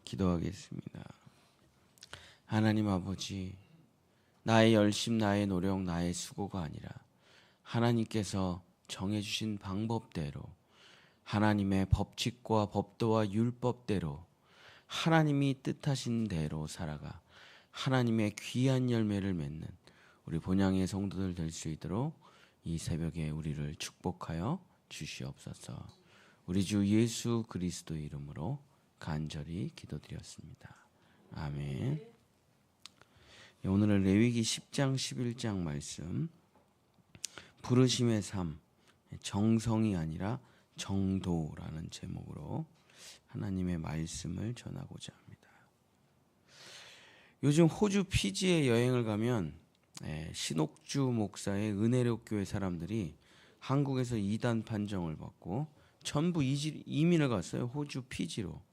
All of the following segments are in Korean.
기도하겠습니다. 하나님 아버지, 나의 열심, 나의 노력, 나의 수고가 아니라 하나님께서 정해주신 방법대로, 하나님의 법칙과 법도와 율법대로, 하나님이 뜻하신 대로 살아가 하나님의 귀한 열매를 맺는 우리 본향의 성도들 될 수 있도록 이 새벽에 우리를 축복하여 주시옵소서. 우리 주 예수 그리스도의 이름으로 간절히 기도드렸습니다. 아멘. 오늘은 레위기 10장 11장 말씀, 부르심의 삶, 정성이 아니라 정도라는 제목으로 하나님의 말씀을 전하고자 합니다. 요즘 호주 피지에 여행을 가면 신옥주 목사의 은혜력 교회 사람들이 한국에서 이단 판정을 받고 전부 이민을 갔어요. 호주 피지로.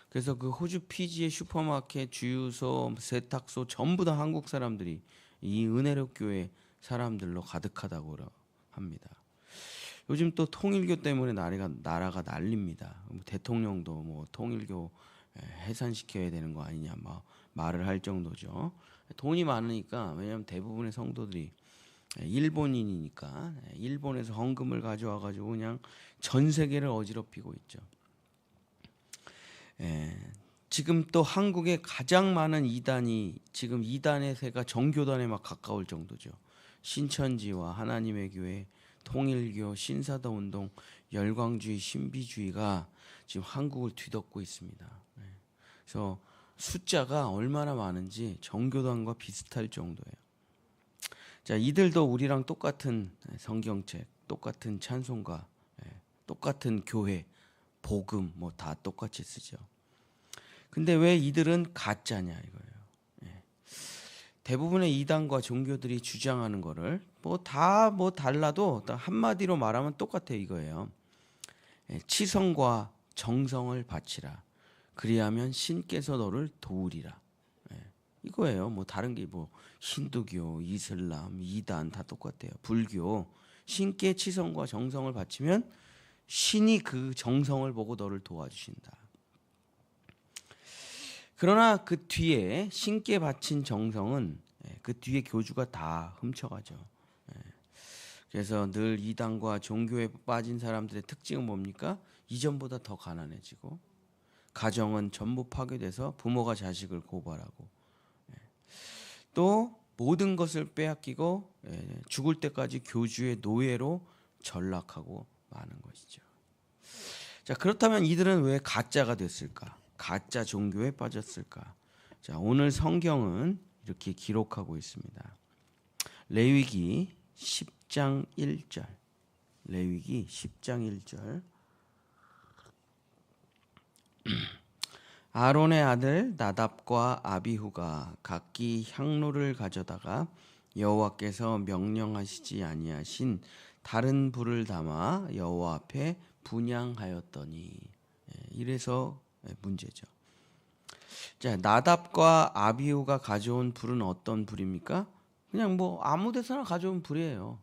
그래서 그 호주 피지의 슈퍼마켓, 주유소, 세탁소 전부 다 한국 사람들이 이 은혜력 교회 사람들로 가득하다고 합니다. 요즘 또 통일교 때문에 나라가 난립니다. 대통령도 뭐 통일교 해산시켜야 되는 거 아니냐 말을 할 정도죠. 돈이 많으니까, 왜냐하면 대부분의 성도들이 일본인이니까 일본에서 헌금을 가져와 가지고 그냥 전 세계를 어지럽히고 있죠. 지금 또 한국에 가장 많은 이단이, 지금 이단의 세가 정교단에 막 가까울 정도죠. 신천지와 하나님의 교회, 통일교, 신사도 운동, 열광주의, 신비주의가 지금 한국을 뒤덮고 있습니다. 그래서 숫자가 얼마나 많은지 정교단과 비슷할 정도예요. 자, 이들도 우리랑 똑같은 성경책, 똑같은 찬송가, 똑같은 교회, 복음 뭐 다 똑같이 쓰죠. 근데 왜 이들은 가짜냐 이거예요. 대부분의 이단과 종교들이 주장하는 거를 다 달라도 한마디로 말하면 똑같아요 이거예요. 치성과 정성을 바치라. 그리하면 신께서 너를 도우리라. 이거예요. 다른 게 힌두교, 이슬람, 이단 다 똑같아요. 불교, 신께 치성과 정성을 바치면 신이 그 정성을 보고 너를 도와주신다. 그러나 그 뒤에 신께 바친 정성은 그 뒤에 교주가 다 훔쳐가죠. 그래서 늘 이단과 종교에 빠진 사람들의 특징은 뭡니까? 이전보다 더 가난해지고, 가정은 전부 파괴돼서 부모가 자식을 고발하고, 또 모든 것을 빼앗기고 죽을 때까지 교주의 노예로 전락하고 마는 것이죠. 자, 그렇다면 이들은 왜 가짜가 됐을까? 가짜 종교에 빠졌을까? 자, 오늘 성경은 이렇게 기록하고 있습니다. 레위기 10장 1절. 레위기 10장 1절. 아론의 아들 나답과 아비후가 각기 향로를 가져다가 여호와께서 명령하시지 아니하신 다른 불을 담아 여호와 앞에 분향하였더니, 이래서 문제죠. 자, 나답과 아비후가 가져온 불은 어떤 불입니까? 그냥 아무 데서나 가져온 불이에요.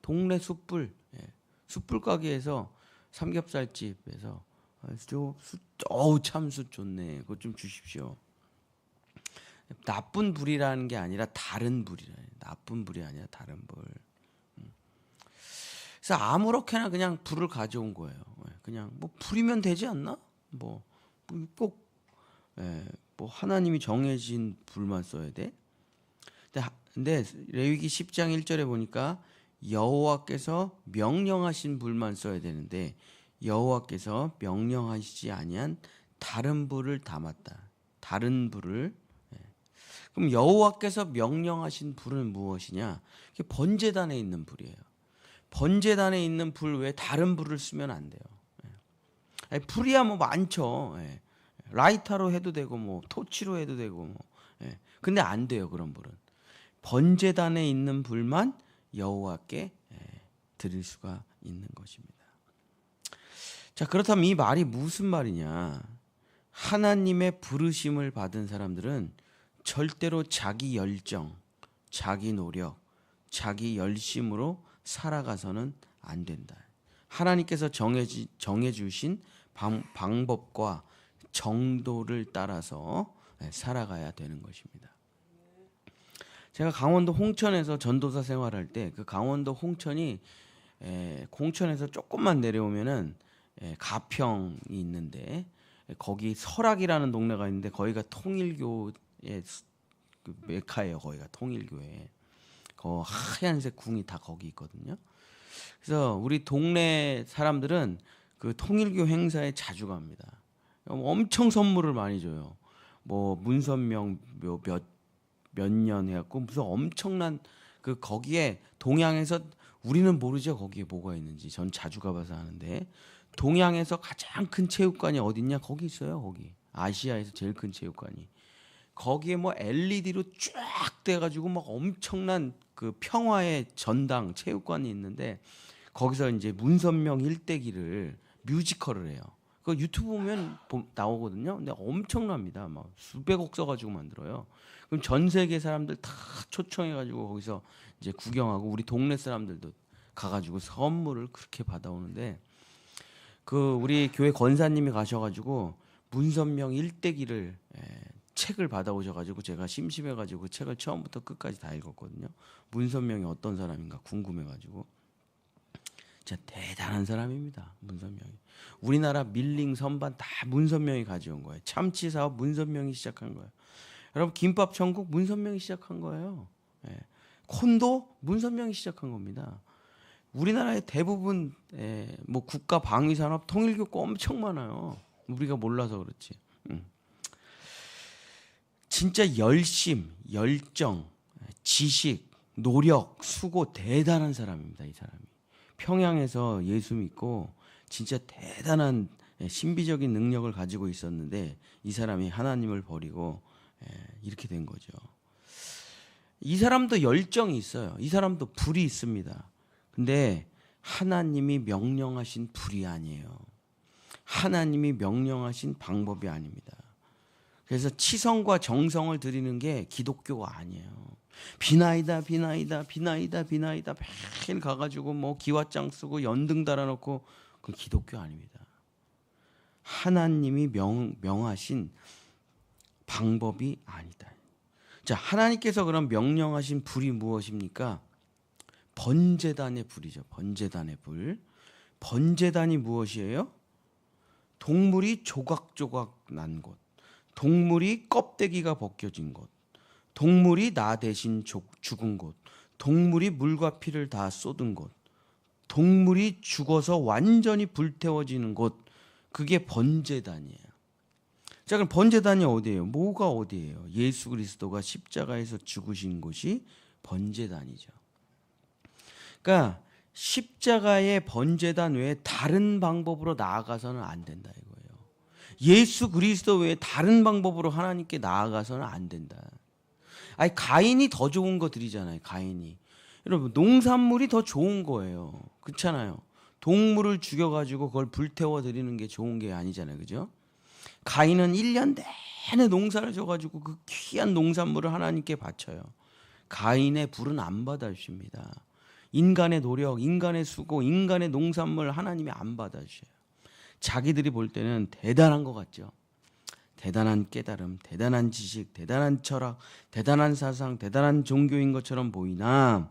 동네 숯불, 숯불 가게에서 삼겹살집에서 참숯 좋네, 그것 좀 주십시오. 나쁜 불이라는 게 아니라 다른 불이라. 나쁜 불이 아니라 다른 불. 그래서 아무렇게나 그냥 불을 가져온 거예요. 그냥 불이면 되지 않나? 꼭 하나님이 정해진 불만 써야 돼? 근데 레위기 10장 1절에 보니까 여호와께서 명령하신 불만 써야 되는데, 여호와께서 명령하시지 아니한 다른 불을 담았다. 다른 불을. 그럼 여호와께서 명령하신 불은 무엇이냐? 이게 번제단에 있는 불이에요. 번제단에 있는 불 외에 다른 불을 쓰면 안 돼요. 불이야 많죠. 라이터로 해도 되고 토치로 해도 되고 근데 안 돼요. 그런 불은 번제단에 있는 불만 여호와께 드릴 수가 있는 것입니다. 자, 그렇다면 이 말이 무슨 말이냐? 하나님의 부르심을 받은 사람들은 절대로 자기 열정, 자기 노력, 자기 열심으로 살아가서는 안 된다. 하나님께서 정해 주신 방법과 정도를 따라서 살아가야 되는 것입니다. 제가 강원도 홍천에서 전도사 생활할 때 그 강원도 홍천이 공천에서 조금만 내려오면은 가평이 있는데 거기 설악이라는 동네가 있는데 거기가 통일교의 그 메카예요. 거기가 통일교회. 그 하얀색 궁이 다 거기 있거든요. 그래서 우리 동네 사람들은 그 통일교 행사에 자주 갑니다. 엄청 선물을 많이 줘요. 뭐 문선명 몇 년 해갖고 무슨 엄청난 그 거기에 동양에서 우리는 모르죠. 거기에 뭐가 있는지. 전 자주 가봐서 아는데 동양에서 가장 큰 체육관이 어딨냐? 거기 있어요. 거기 아시아에서 제일 큰 체육관이. 거기에 뭐 LED로 쫙 돼가지고 막 엄청난 그 평화의 전당 체육관이 있는데 거기서 이제 문선명 일대기를 뮤지컬을 해요. 그 유튜브 보면 나오거든요. 근데 엄청납니다. 막 수백억 써가지고 만들어요. 그럼 전 세계 사람들 다 초청해가지고 거기서 이제 구경하고 우리 동네 사람들도 가가지고 선물을 그렇게 받아오는데 그 우리 교회 권사님이 가셔가지고 문선명 일대기를 책을 받아오셔가지고 제가 심심해가지고 그 책을 처음부터 끝까지 다 읽었거든요. 문선명이 어떤 사람인가 궁금해가지고 진짜 대단한 사람입니다. 문선명이. 우리나라 밀링 선반 다 문선명이 가져온 거예요. 참치 사업 문선명이 시작한 거예요. 여러분 김밥 천국 문선명이 시작한 거예요. 콘도 문선명이 시작한 겁니다. 우리나라의 대부분 뭐 국가 방위 산업 통일교과 엄청 많아요. 우리가 몰라서 그렇지. 진짜 열심, 열정, 지식, 노력, 수고 대단한 사람입니다. 이 사람이. 평양에서 예수 믿고 진짜 대단한 신비적인 능력을 가지고 있었는데 이 사람이 하나님을 버리고 이렇게 된 거죠. 이 사람도 열정이 있어요. 이 사람도 불이 있습니다. 근데 하나님이 명령하신 불이 아니에요. 하나님이 명령하신 방법이 아닙니다. 그래서 치성과 정성을 드리는 게 기독교가 아니에요. 비나이다 매일 가가지고 뭐 기와장 쓰고 연등 달아놓고 그 기독교 아닙니다. 하나님이 명하신 방법이 아니다. 자, 하나님께서 그럼 명령하신 불이 무엇입니까? 번제단의 불이죠. 번제단의 불. 번제단이 무엇이에요? 동물이 조각조각 난 곳, 동물이 껍데기가 벗겨진 곳, 동물이 나 대신 죽은 곳, 동물이 물과 피를 다 쏟은 곳, 동물이 죽어서 완전히 불태워지는 곳, 그게 번제단이에요. 자, 그럼 번제단이 어디예요? 뭐가 어디예요? 예수 그리스도가 십자가에서 죽으신 곳이 번제단이죠. 그러니까 십자가의 번제단 외에 다른 방법으로 나아가서는 안 된다 이거예요. 예수 그리스도 외에 다른 방법으로 하나님께 나아가서는 안 된다. 아니 가인이 더 좋은 거 드리잖아요. 가인이. 여러분 농산물이 더 좋은 거예요. 그렇잖아요. 동물을 죽여가지고 그걸 불태워 드리는 게 좋은 게 아니잖아요. 그죠? 가인은 1년 내내 농사를 져가지고 그 귀한 농산물을 하나님께 바쳐요. 가인의 불은 안 받아주십니다. 인간의 노력, 인간의 수고, 인간의 농산물 하나님이 안 받아주셔요. 자기들이 볼 때는 대단한 것 같죠. 대단한 깨달음, 대단한 지식, 대단한 철학, 대단한 사상, 대단한 종교인 것처럼 보이나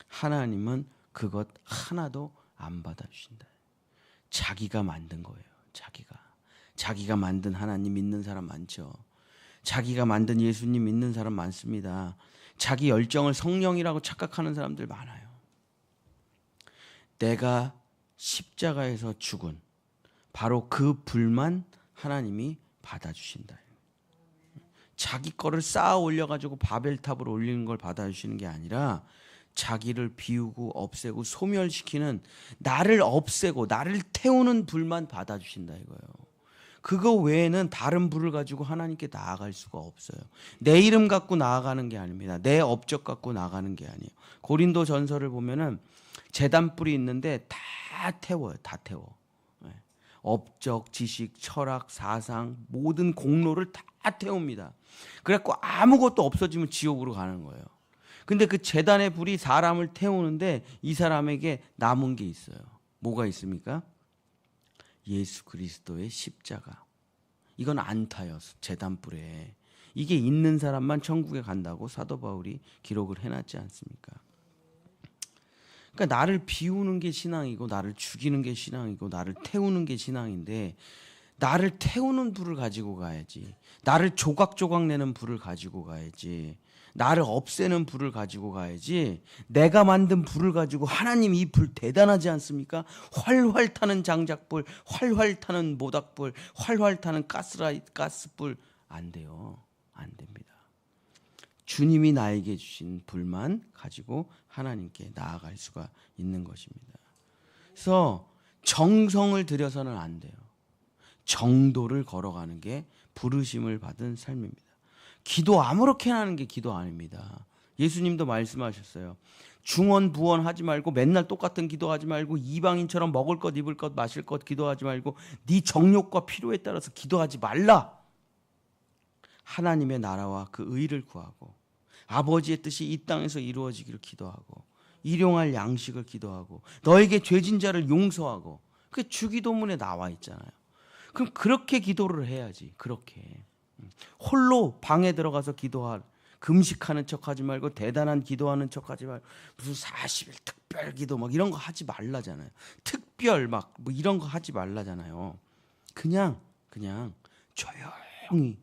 하나님은 그것 하나도 안 받아주신다. 자기가 만든 거예요. 자기가 만든 하나님 믿는 사람 많죠. 자기가 만든 예수님 믿는 사람 많습니다. 자기 열정을 성령이라고 착각하는 사람들 많아요. 내가 십자가에서 죽은 바로 그 불만 하나님이 받아주신다. 자기 거를 쌓아 올려가지고 바벨탑으로 올리는 걸 받아주시는 게 아니라 자기를 비우고 없애고 소멸시키는 나를 없애고 나를 태우는 불만 받아주신다 이거예요. 그거 외에는 다른 불을 가지고 하나님께 나아갈 수가 없어요. 내 이름 갖고 나아가는 게 아닙니다. 내 업적 갖고 나아가는 게 아니에요. 고린도 전서를 보면은 제단불이 있는데 다 태워요. 다 태워. 업적, 지식, 철학, 사상 모든 공로를 다 태웁니다. 그래갖고 아무것도 없어지면 지옥으로 가는 거예요. 근데 그 제단의 불이 사람을 태우는데 이 사람에게 남은 게 있어요. 뭐가 있습니까? 예수 그리스도의 십자가. 이건 안타요. 제단불에. 이게 있는 사람만 천국에 간다고 사도 바울이 기록을 해놨지 않습니까? 그러니까 나를 비우는 게 신앙이고 나를 죽이는 게 신앙이고 나를 태우는 게 신앙인데, 나를 태우는 불을 가지고 가야지. 나를 조각조각 내는 불을 가지고 가야지. 나를 없애는 불을 가지고 가야지. 내가 만든 불을 가지고, 하나님 이 불 대단하지 않습니까? 활활 타는 장작불, 활활 타는 모닥불, 활활 타는 가스불. 안 돼요. 안 됩니다. 주님이 나에게 주신 불만 가지고 하나님께 나아갈 수가 있는 것입니다. 그래서 정성을 들여서는 안 돼요. 정도를 걸어가는 게 부르심을 받은 삶입니다. 기도 아무렇게나 하는 게 기도 아닙니다. 예수님도 말씀하셨어요. 중언 부언 하지 말고, 맨날 똑같은 기도하지 말고, 이방인처럼 먹을 것 입을 것 마실 것 기도하지 말고, 네 정욕과 필요에 따라서 기도하지 말라. 하나님의 나라와 그 의를 구하고 아버지의 뜻이 이 땅에서 이루어지기를 기도하고, 일용할 양식을 기도하고, 너에게 죄진 자를 용서하고. 그게 주기도문에 나와 있잖아요. 그럼 그렇게 기도를 해야지. 그렇게 홀로 방에 들어가서 기도할, 금식하는 척하지 말고, 대단한 기도하는 척하지 말고, 무슨 40일 특별 기도 막 이런 거 하지 말라잖아요. 특별 막 뭐 이런 거 하지 말라잖아요. 그냥 조용히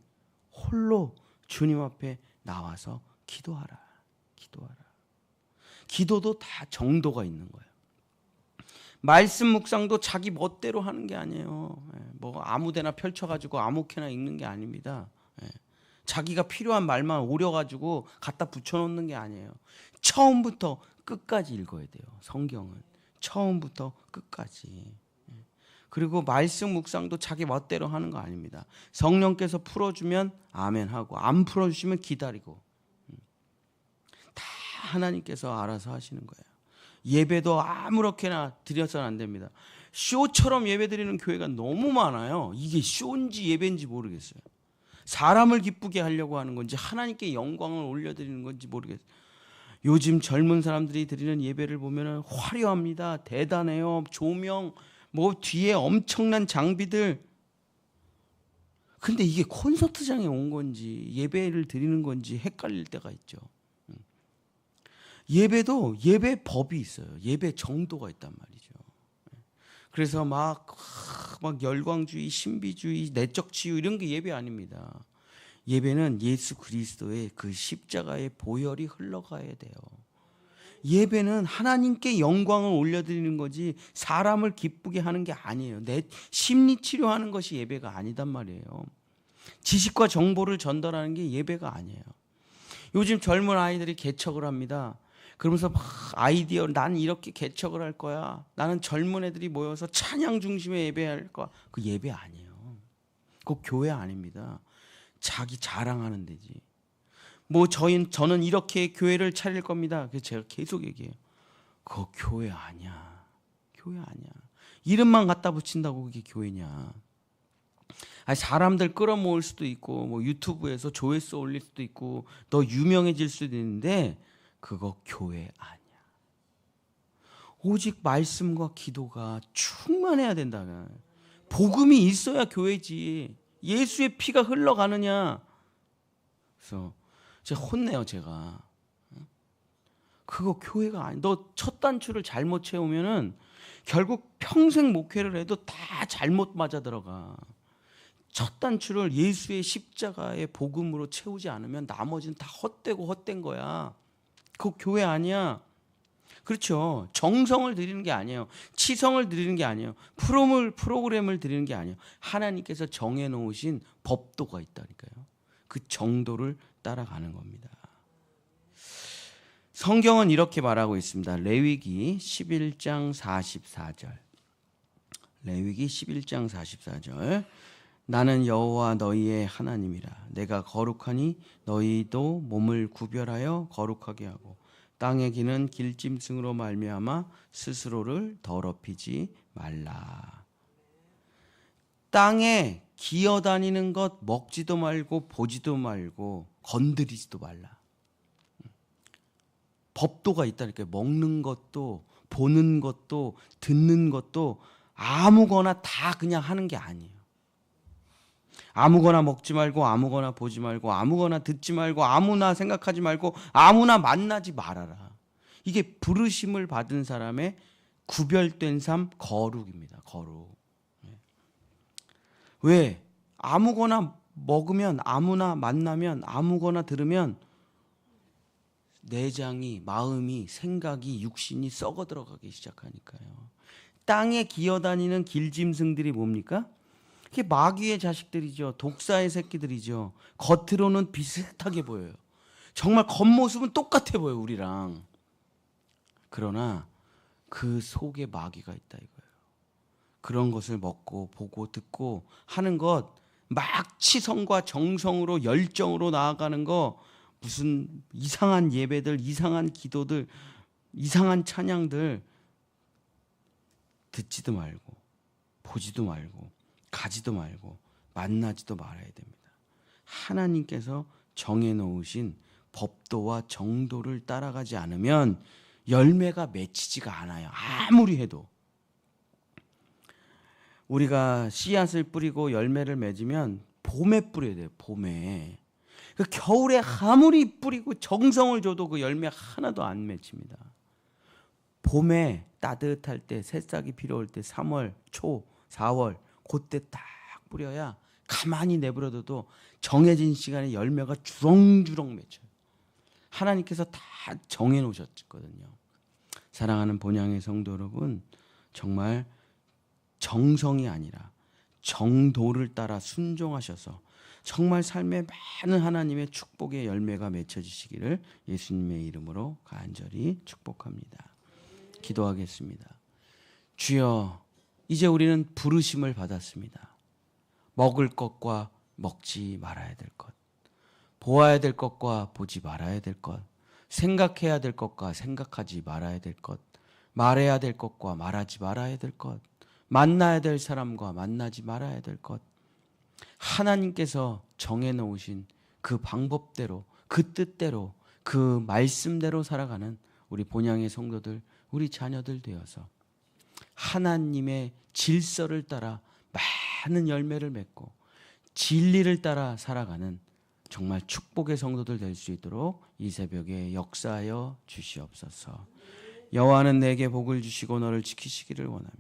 홀로 주님 앞에 나와서 기도하라. 기도도 다 정도가 있는 거예요. 말씀 묵상도 자기 멋대로 하는 게 아니에요. 뭐 아무데나 펼쳐가지고 아무렇게나 읽는 게 아닙니다. 자기가 필요한 말만 오려가지고 갖다 붙여놓는 게 아니에요. 처음부터 끝까지 읽어야 돼요. 성경은 처음부터 끝까지. 그리고 말씀 묵상도 자기 멋대로 하는 거 아닙니다. 성령께서 풀어주면 아멘하고, 안 풀어주시면 기다리고. 다 하나님께서 알아서 하시는 거예요. 예배도 아무렇게나 드려서는 안 됩니다. 쇼처럼 예배 드리는 교회가 너무 많아요. 이게 쇼인지 예배인지 모르겠어요. 사람을 기쁘게 하려고 하는 건지 하나님께 영광을 올려드리는 건지 모르겠어요. 요즘 젊은 사람들이 드리는 예배를 보면 화려합니다. 대단해요. 조명, 뭐 뒤에 엄청난 장비들. 근데 이게 콘서트장에 온 건지 예배를 드리는 건지 헷갈릴 때가 있죠. 예배도 예배 법이 있어요. 예배 정도가 있단 말이죠. 그래서 막 열광주의, 신비주의, 내적 치유 이런 게 예배 아닙니다. 예배는 예수 그리스도의 그 십자가의 보혈이 흘러가야 돼요. 예배는 하나님께 영광을 올려드리는 거지 사람을 기쁘게 하는 게 아니에요. 내 심리 치료하는 것이 예배가 아니단 말이에요. 지식과 정보를 전달하는 게 예배가 아니에요. 요즘 젊은 아이들이 개척을 합니다. 그러면서 막 아이디어, 난 이렇게 개척을 할 거야. 나는 젊은 애들이 모여서 찬양 중심의 예배할 거야. 그 예배 아니에요. 그 교회 아닙니다. 자기 자랑하는 데지. 뭐 저는 이렇게 교회를 차릴 겁니다. 그래서 제가 계속 얘기해요. 그거 교회 아니야. 교회 아니야. 이름만 갖다 붙인다고 그게 교회냐. 아니, 사람들 끌어모을 수도 있고, 뭐 유튜브에서 조회수 올릴 수도 있고, 더 유명해질 수도 있는데 그거 교회 아니야. 오직 말씀과 기도가 충만해야 된다. 복음이 있어야 교회지. 예수의 피가 흘러가느냐. 그래서 제가 혼내요. 제가. 그거 교회가 아니야. 너 첫 단추를 잘못 채우면은 결국 평생 목회를 해도 다 잘못 맞아 들어가. 첫 단추를 예수의 십자가의 복음으로 채우지 않으면 나머지는 다 헛되고 헛된 거야. 그거 교회 아니야. 그렇죠. 정성을 드리는 게 아니에요. 치성을 드리는 게 아니에요. 프로그램을 드리는 게 아니에요. 하나님께서 정해놓으신 법도가 있다니까요. 그 정도를 따라가는 겁니다. 성경은 이렇게 말하고 있습니다. 레위기 11장 44절. 레위기 11장 44절. 나는 여호와 너희의 하나님이라. 내가 거룩하니 너희도 몸을 구별하여 거룩하게 하고 땅에 기는 길짐승으로 말미암아 스스로를 더럽히지 말라. 땅에 기어다니는 것 먹지도 말고 보지도 말고 건드리지도 말라. 법도가 있다니까요. 먹는 것도 보는 것도 듣는 것도 아무거나 다 그냥 하는 게 아니에요. 아무거나 먹지 말고 아무거나 보지 말고 아무거나 듣지 말고 아무나 생각하지 말고 아무나 만나지 말아라. 이게 부르심을 받은 사람의 구별된 삶, 거룩입니다. 거룩. 왜? 아무거나 먹으면 아무나 만나면 아무거나 들으면 내장이, 마음이, 생각이, 육신이 썩어 들어가기 시작하니까요. 땅에 기어다니는 길짐승들이 뭡니까? 그게 마귀의 자식들이죠. 독사의 새끼들이죠. 겉으로는 비슷하게 보여요. 정말 겉모습은 똑같아 보여요, 우리랑. 그러나 그 속에 마귀가 있다 이거예요. 그런 것을 먹고 보고 듣고 하는 것, 막 치성과 정성으로 열정으로 나아가는 거, 무슨 이상한 예배들, 이상한 기도들, 이상한 찬양들 듣지도 말고 보지도 말고 가지도 말고 만나지도 말아야 됩니다. 하나님께서 정해놓으신 법도와 정도를 따라가지 않으면 열매가 맺히지가 않아요. 아무리 해도. 우리가 씨앗을 뿌리고 열매를 맺으면 봄에 뿌려야 돼요. 봄에. 그 겨울에 아무리 뿌리고 정성을 줘도 그 열매 하나도 안 맺힙니다. 봄에 따뜻할 때, 새싹이 필요할 때 3월 초, 4월 그때 딱 뿌려야 가만히 내버려둬도 정해진 시간에 열매가 주렁주렁 맺혀요. 하나님께서 다 정해놓으셨거든요. 사랑하는 본향의 성도 여러분, 정말 정성이 아니라 정도를 따라 순종하셔서 정말 삶에 많은 하나님의 축복의 열매가 맺혀지시기를 예수님의 이름으로 간절히 축복합니다. 기도하겠습니다. 주여, 이제 우리는 부르심을 받았습니다. 먹을 것과 먹지 말아야 될 것, 보아야 될 것과 보지 말아야 될 것, 생각해야 될 것과 생각하지 말아야 될 것, 말해야 될 것과 말하지 말아야 될 것, 만나야 될 사람과 만나지 말아야 될 것, 하나님께서 정해놓으신 그 방법대로, 그 뜻대로, 그 말씀대로 살아가는 우리 본향의 성도들, 우리 자녀들 되어서 하나님의 질서를 따라 많은 열매를 맺고 진리를 따라 살아가는 정말 축복의 성도들 될 수 있도록 이 새벽에 역사하여 주시옵소서. 여호와는 내게 복을 주시고 너를 지키시기를 원하며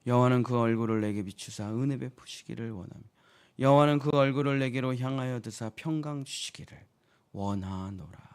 여호와는 그 얼굴을 내게 비추사 은혜 베푸시기를 원하며 여호와는 그 얼굴을 내게로 향하여 드사 평강 주시기를 원하노라.